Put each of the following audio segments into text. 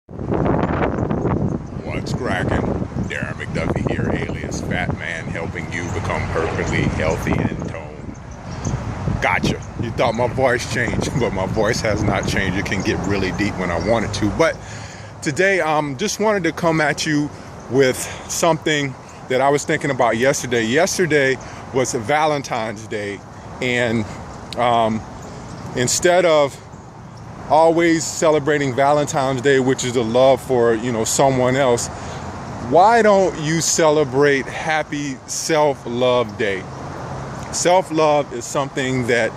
What's cracking? Darren McDuffie here, alias Fat Man, helping you become perfectly healthy and in tone. Gotcha. You thought my voice changed, but my voice has not changed. It can get really deep when I want it to. But today, just wanted to come at you with something that I was thinking about yesterday. Yesterday was Valentine's Day, and instead of always celebrating Valentine's Day, which is the love for, someone else, why don't you celebrate Happy Self-Love Day? Self-love is something that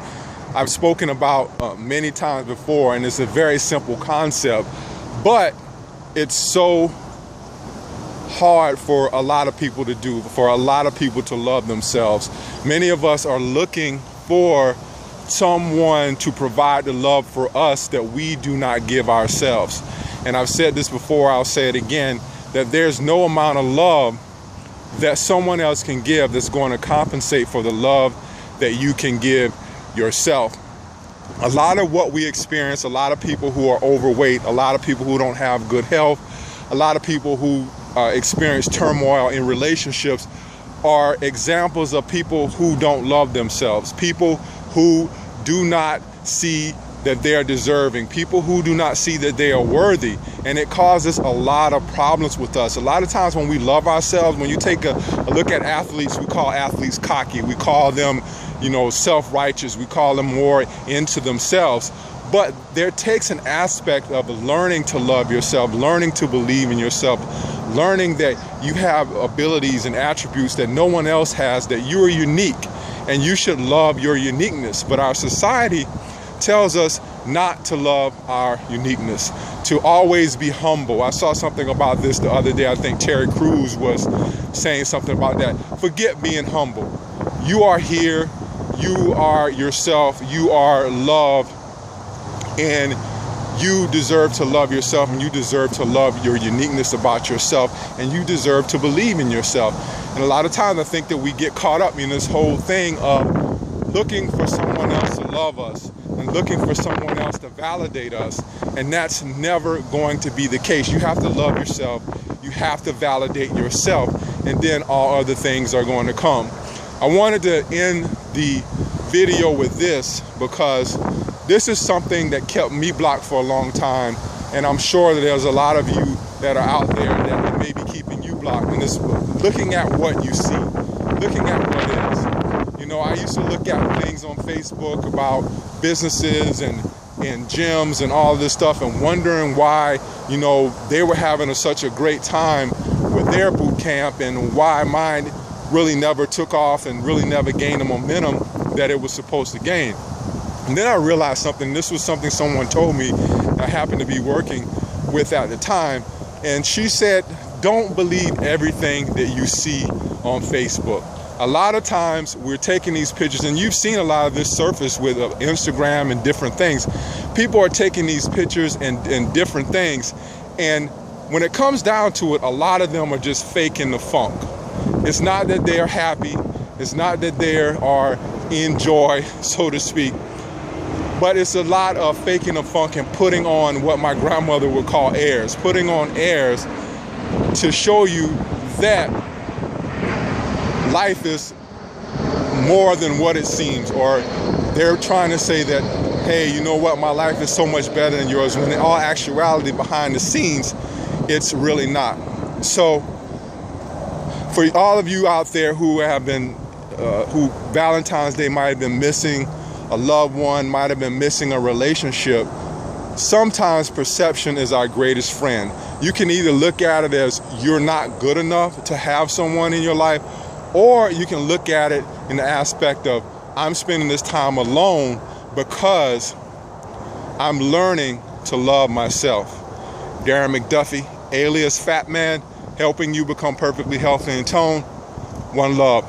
I've spoken about many times before, and it's a very simple concept, but it's so hard for a lot of people to do, for a lot of people to love themselves. Many of us are looking for someone to provide the love for us that we do not give ourselves. And I've said this before, I'll say it again, that there's no amount of love that someone else can give that's going to compensate for the love that you can give yourself. A lot of what we experience, a lot of people who are overweight, a lot of people who don't have good health, a lot of people who experience turmoil in relationships are examples of people who don't love themselves, people who do not see that they are deserving, people who do not see that they are worthy, and it causes a lot of problems with us. A lot of times when we love ourselves, when you take a look at athletes, we call athletes cocky, we call them, self-righteous, we call them more into themselves. But there takes an aspect of learning to love yourself, learning to believe in yourself, learning that you have abilities and attributes that no one else has, that you are unique and you should love your uniqueness. But our society tells us not to love our uniqueness, to always be humble. I saw something about this the other day. I think Terry Crews was saying something about that. Forget being humble. You are here. You are yourself. You are loved. And you deserve to love yourself, and you deserve to love your uniqueness about yourself, and you deserve to believe in yourself. And a lot of times I think that we get caught up in this whole thing of looking for someone else to love us and looking for someone else to validate us. And that's never going to be the case. You have to love yourself. You have to validate yourself, and then all other things are going to come. I wanted to end the video with this because this is something that kept me blocked for a long time, and I'm sure that there's a lot of you that are out there that may be keeping you blocked. And it's looking at what you see, looking at what is. I used to look at things on Facebook about businesses and gyms and all this stuff, and wondering why, they were having such a great time with their boot camp, and why mine really never took off and really never gained the momentum that it was supposed to gain. And then I realized something. This was something someone told me I happened to be working with at the time. And she said, don't believe everything that you see on Facebook. A lot of times we're taking these pictures, and you've seen a lot of this surface with Instagram and different things. People are taking these pictures and different things. And when it comes down to it, a lot of them are just faking the funk. It's not that they're happy. It's not that they are in joy, so to speak. But it's a lot of faking the funk and putting on what my grandmother would call airs, putting on airs to show you that life is more than what it seems. Or they're trying to say that, hey, you know what, my life is so much better than yours, when in all actuality, behind the scenes, it's really not. So for all of you out there who have been, who Valentine's Day might have been missing a loved one, might have been missing a relationship, sometimes perception is our greatest friend. You can either look at it as you're not good enough to have someone in your life, or you can look at it in the aspect of, I'm spending this time alone because I'm learning to love myself. Darren McDuffie, alias Fat Man, helping you become perfectly healthy in tone. One love.